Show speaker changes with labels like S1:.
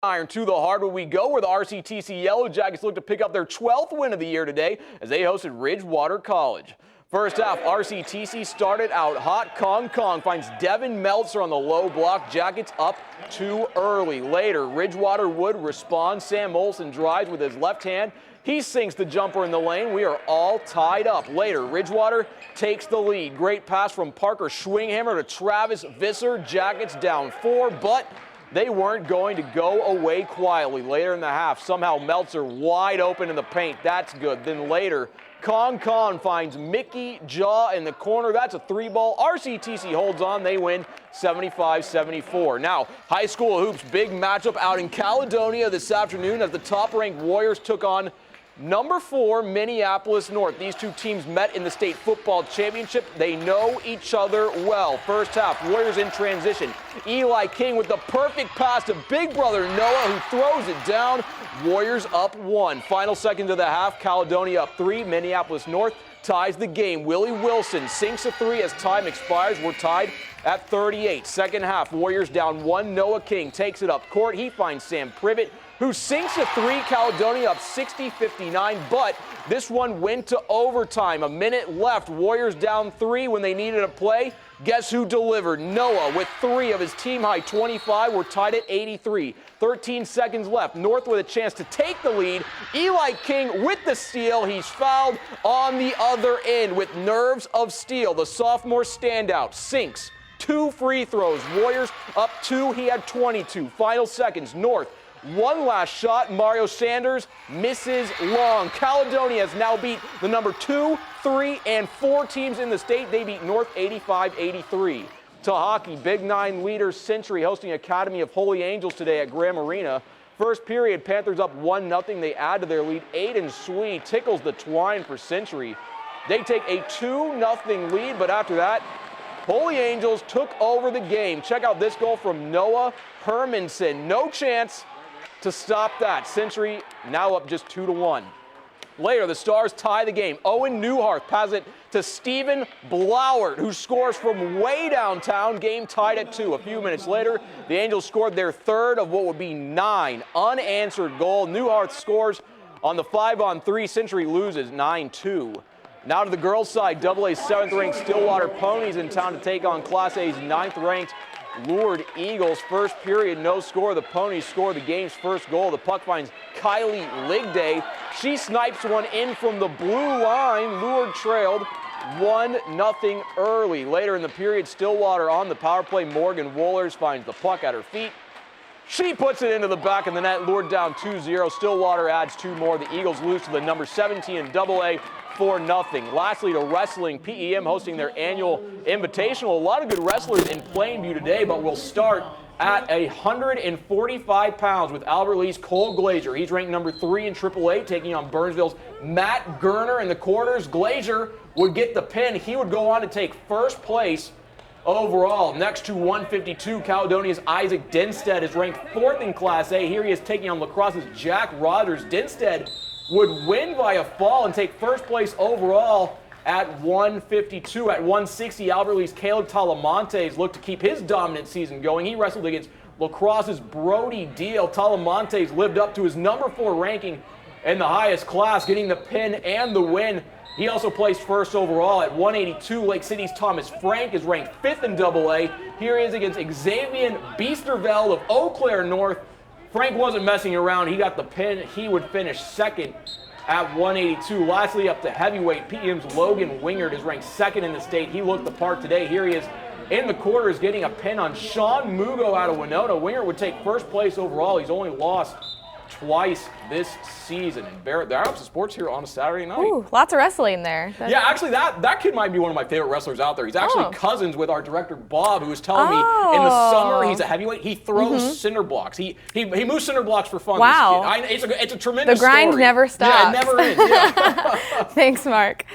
S1: Iron to the hardwood we go, where the RCTC Yellow Jackets look to pick up their 12th win of the year today as they hosted Ridgewater College. First half, RCTC started out hot. Kong finds Devin Meltzer on the low block. Jackets up too early. Later, Ridgewater would respond. Sam Olsen drives with his left hand. He sinks the jumper in the lane. We are all tied up. Later, Ridgewater takes the lead. Great pass from Parker Schwinghammer to Travis Visser. Jackets down 4, but they weren't going to go away quietly. Later in the half, somehow Meltzer wide open in the paint. That's good. Then later, Kong finds Mickey Jaw in the corner. That's a 3-ball. RCTC holds on. They win 75-74. Now, high school hoops, big matchup out in Caledonia this afternoon as the top-ranked Warriors took on number 4, Minneapolis North. These two teams met in the state football championship. They know each other well. First half, Warriors in transition. Eli King with the perfect pass to big brother Noah, who throws it down. Warriors up 1. Final seconds of the half, Caledonia up 3. Minneapolis North ties the game. Willie Wilson sinks a 3 as time expires. We're tied at 38. Second half, Warriors down 1. Noah King takes it up court. He finds Sam Privet, who sinks a 3. Caledonia up 60-59, but this one went to overtime. A minute left. Warriors down 3 when they needed a play. Guess who delivered? Noah with 3 of his team-high 25. We're tied at 83. 13 seconds left. North with a chance to take the lead. Eli King with the steal. He's fouled on the other end with nerves of steel. The sophomore standout sinks 2 free throws. Warriors up 2. He had 22. Final seconds. North, one last shot. Mario Sanders misses long. Caledonia has now beat the number 2, 3, and 4 teams in the state. They beat North 85-83. To hockey, Big 9 leaders Century hosting Academy of Holy Angels today at Graham Arena. First period, Panthers up 1-0. They add to their lead. Aiden Swee tickles the twine for Century. They take a 2-0 lead, but after that, Holy Angels took over the game. Check out this goal from Noah Hermanson. No chance to stop that. Century now up just 2-1. Later, the Stars tie the game. Owen Newhart passes it to Stephen Blauert, who scores from way downtown. Game tied at 2. A few minutes later, the Angels scored their third of what would be 9 unanswered goal. Newhart scores on the 5-on-3. Century loses 9-2. Now to the girls' side, AA 7th-ranked Stillwater Ponies in town to take on Class A's 9th-ranked Lourdes Eagles. First period, no score. The Ponies score the game's first goal. The puck finds Kylie Ligday. She snipes one in from the blue line. Lourdes trailed 1-0 early. Later in the period, Stillwater on the power play. Morgan Wohlers finds the puck at her feet. She puts it into the back of the net. Lourdes down 2-0. Stillwater adds 2 more. The Eagles lose to the number 17 in AA 4-0. Lastly, to wrestling, PEM hosting their annual Invitational. A lot of good wrestlers in Plainview today, but we'll start at 145 pounds with Albert Lee's Cole Glazier. He's ranked number 3 in AAA, taking on Burnsville's Matt Gerner in the quarters. Glazier would get the pin. He would go on to take first place overall. Next to 152, Caledonia's Isaac Dinstead is ranked 4th in Class A. Here he is taking on La Crosse's Jack Rogers. Dinstead would win by a fall and take first place overall at 152. At 160, Albert Lee's Caleb Talamontes looked to keep his dominant season going. He wrestled against La Crosse's Brody Deal. Talamontes lived up to his number 4 ranking in the highest class, getting the pin and the win. He also placed first overall at 182. Lake City's Thomas Frank is ranked 5th in AA. Here he is against Xavier Biesterveld of Eau Claire North. Frank wasn't messing around. He got the pin. He would finish 2nd at 182. Lastly, up to heavyweight, PEM's Logan Wingard is ranked 2nd in the state. He looked the part today. Here he is in the quarters getting a pin on Sean Mugo out of Winona. Wingard would take first place overall. He's only lost twice this season. And Barrett, the Arabs of Sports here on a Saturday night.
S2: Ooh, lots of wrestling there.
S1: Yeah, actually, that kid might be one of my favorite wrestlers out there. He's actually cousins with our director, Bob, who was telling me in the summer he's a heavyweight. He throws cinder blocks. He moves cinder blocks for fun.
S2: Wow.
S1: It's a tremendous
S2: The grind
S1: story.
S2: never stops.
S1: Yeah, it never ends. Yeah.
S2: Thanks, Mark.